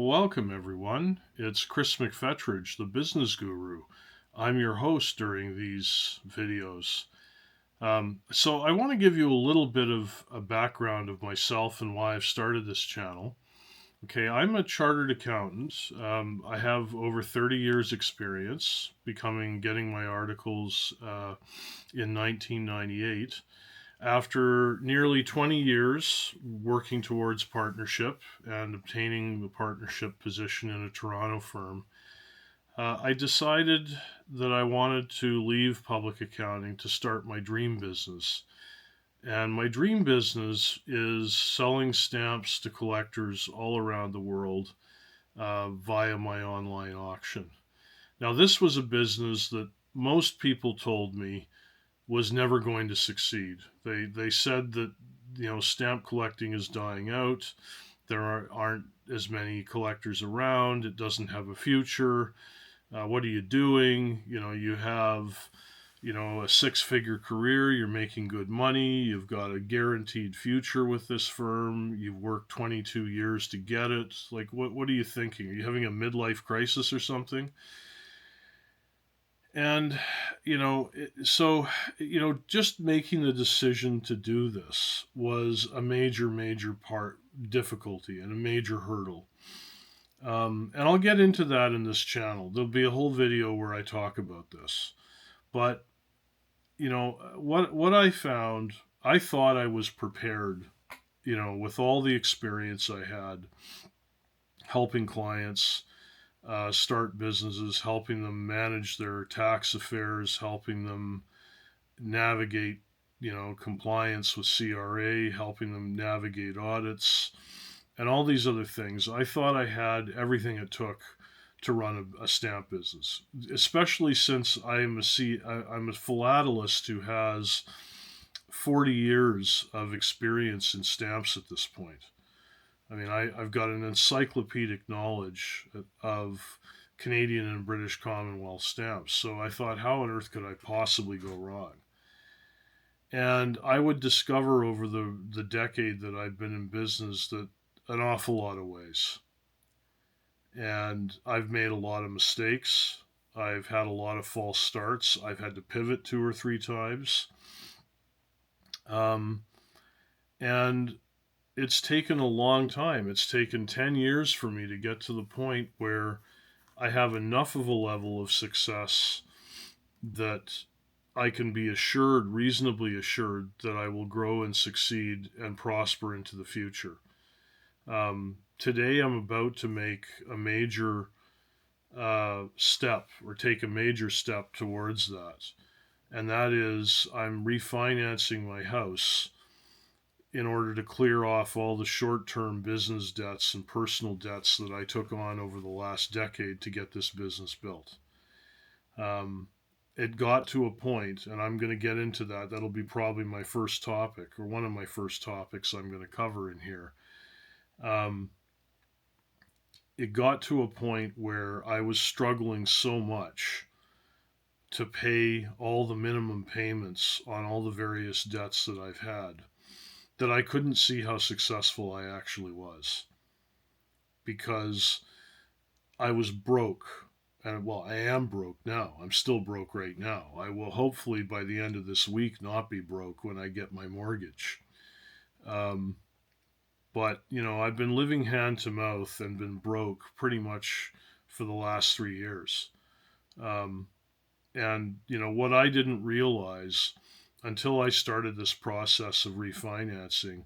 Welcome, everyone. It's Chris McFetridge, the business guru. I'm your host during these videos. So, I want to give you a little bit of a background of myself and why I've started this channel. Okay, I'm a chartered accountant. I have over 30 years' experience, getting my articles in 1998. After nearly 20 years working towards partnership and obtaining the partnership position in a Toronto firm, I decided that I wanted to leave public accounting to start my dream business. And my dream business is selling stamps to collectors all around the world via my online auction. Now, this was a business that most people told me was never going to succeed. They said that stamp collecting is dying out. Aren't as many collectors around. It doesn't have a future. What are you doing? You have a six-figure career. You're making good money. You've got a guaranteed future with this firm. You've worked 22 years to get it. Like, what are you thinking? Are you having a midlife crisis or something? And just making the decision to do this was a major part difficulty and a major hurdle. And I'll get into that in this channel. There'll be a whole video where I talk about this. But what I found, I thought I was prepared, with all the experience I had helping clients start businesses, helping them manage their tax affairs, helping them navigate, compliance with CRA, helping them navigate audits, and all these other things. I thought I had everything it took to run a stamp business, especially since I'm a philatelist who has 40 years of experience in stamps at this point. I mean, I've got an encyclopedic knowledge of Canadian and British Commonwealth stamps. So I thought, how on earth could I possibly go wrong? And I would discover over the decade that I've been in business that an awful lot of ways. And I've made a lot of mistakes. I've had a lot of false starts. I've had to pivot two or three times. Um, and it's taken a long time. It's taken 10 years for me to get to the point where I have enough of a level of success that I can be assured, reasonably assured, that I will grow and succeed and prosper into the future. Today, I'm about to make a major step or take a major step towards that. And that is, I'm refinancing my house in order to clear off all the short term business debts and personal debts that I took on over the last decade to get this business built. Um, it got to a point, and I'm going to get into that. That'll be probably my first topic, or one of my first topics I'm going to cover in here. Um, it got to a point where I was struggling so much to pay all the minimum payments on all the various debts that I've had that I couldn't see how successful I actually was because I was broke. And well, I am broke now. I'm still broke right now. I will hopefully by the end of this week not be broke when I get my mortgage. Um, but, I've been living hand to mouth and been broke pretty much for the last 3 years. Um, and, what I didn't realize until I started this process of refinancing,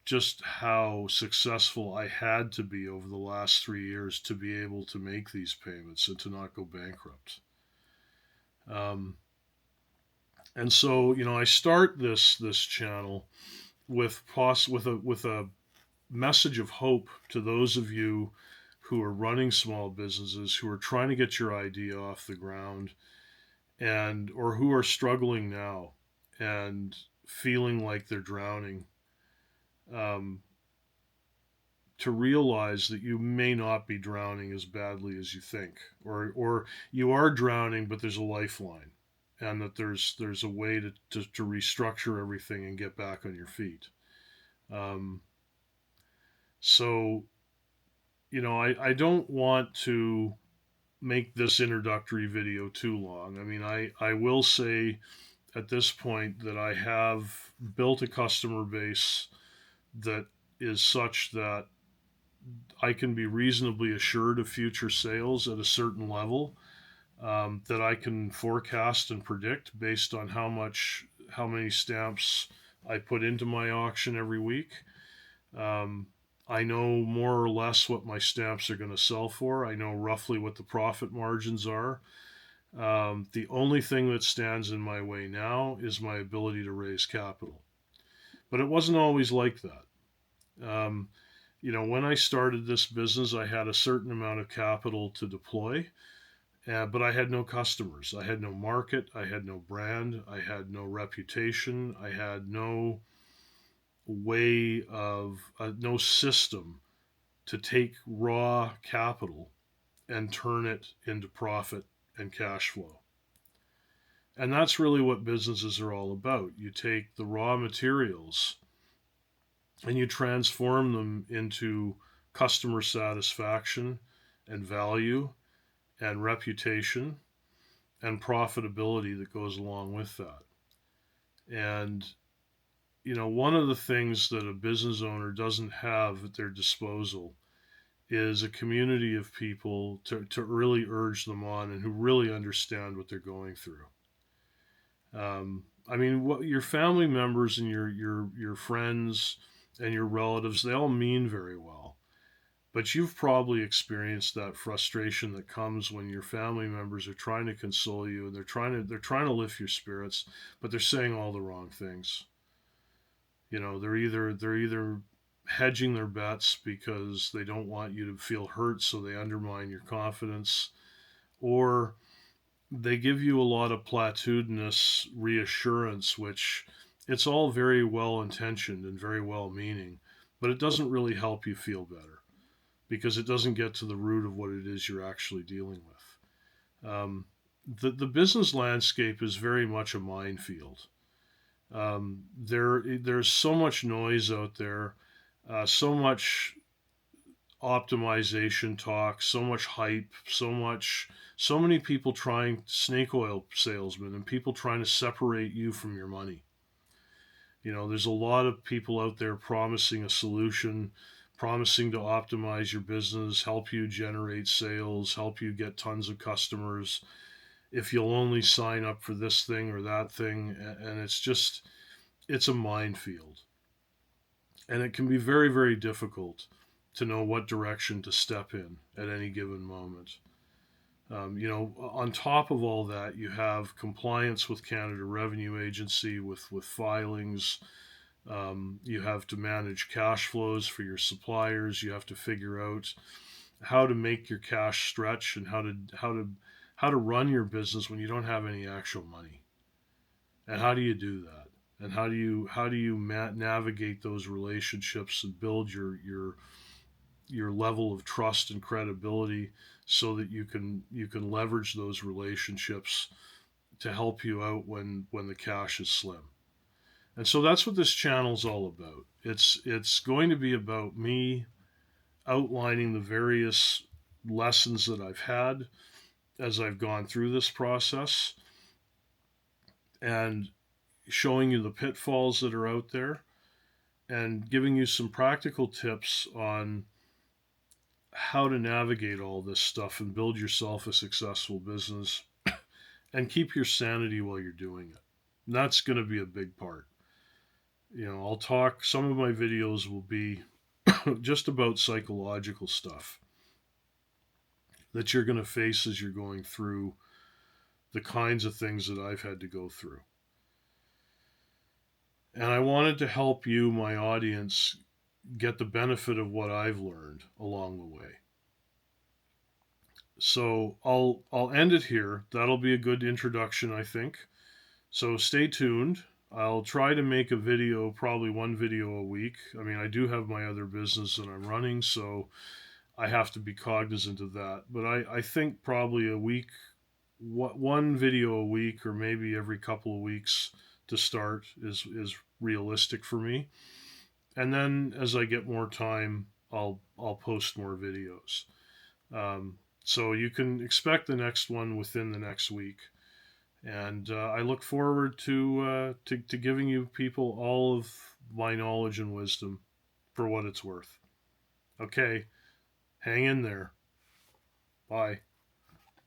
just how successful I had to be over the last 3 years to be able to make these payments and to not go bankrupt. Um, and so, I start this channel with a message of hope to those of you who are running small businesses, who are trying to get your idea off the ground, and or who are struggling now and feeling like they're drowning. Um, to realize that you may not be drowning as badly as you think, or you are drowning, but there's a lifeline, and that there's a way to restructure everything and get back on your feet. Um, so I don't want to make this introductory video too long. I mean, I will say at this point that I have built a customer base that is such that I can be reasonably assured of future sales at a certain level, that I can forecast and predict based on how many stamps I put into my auction every week. Um, I know more or less what my stamps are going to sell for. I know roughly what the profit margins are. The only thing that stands in my way now is my ability to raise capital. But it wasn't always like that. Um, when I started this business, I had a certain amount of capital to deploy, but I had no customers. I had no market. I had no brand. I had no reputation. I had no no system to take raw capital and turn it into profit and cash flow. And that's really what businesses are all about. You take the raw materials and you transform them into customer satisfaction and value and reputation and profitability that goes along with that. And, one of the things that a business owner doesn't have at their disposal is a community of people to really urge them on and who really understand what they're going through. I mean, what your family members and your friends and your relatives, they all mean very well. But you've probably experienced that frustration that comes when your family members are trying to console you and they're trying to lift your spirits, but they're saying all the wrong things. They're either hedging their bets because they don't want you to feel hurt, so they undermine your confidence, or they give you a lot of platitudinous reassurance, which it's all very well intentioned and very well meaning, but it doesn't really help you feel better because it doesn't get to the root of what it is you're actually dealing with. The business landscape is very much a minefield. There's so much noise out there, so much optimization talk, so much hype, so many people trying snake oil salesmen and people trying to separate you from your money. There's a lot of people out there promising a solution, promising to optimize your business, help you generate sales, help you get tons of customers if you'll only sign up for this thing or that thing. And it's a minefield. And it can be very, very difficult to know what direction to step in at any given moment. On top of all that, you have compliance with Canada Revenue Agency with filings. You have to manage cash flows for your suppliers. You have to figure out how to make your cash stretch and how to run your business when you don't have any actual money. And how do you do that? And how do you navigate those relationships and build your level of trust and credibility so that you can leverage those relationships to help you out when the cash is slim. And so that's what this channel is all about. It's going to be about me outlining the various lessons that I've had as I've gone through this process and showing you the pitfalls that are out there and giving you some practical tips on how to navigate all this stuff and build yourself a successful business and keep your sanity while you're doing it. And that's going to be a big part. I'll talk, some of my videos will be just about psychological stuff that you're going to face as you're going through the kinds of things that I've had to go through. And I wanted to help you, my audience, get the benefit of what I've learned along the way. So I'll end it here. That'll be a good introduction, I think. So stay tuned. I'll try to make a video, probably one video a week. I mean, I do have my other business that I'm running, so I have to be cognizant of that. But I think probably one video a week, or maybe every couple of weeks to start is realistic for me. And then as I get more time, I'll post more videos. So you can expect the next one within the next week. And I look forward to giving you people all of my knowledge and wisdom for what it's worth. Okay, hang in there. Bye.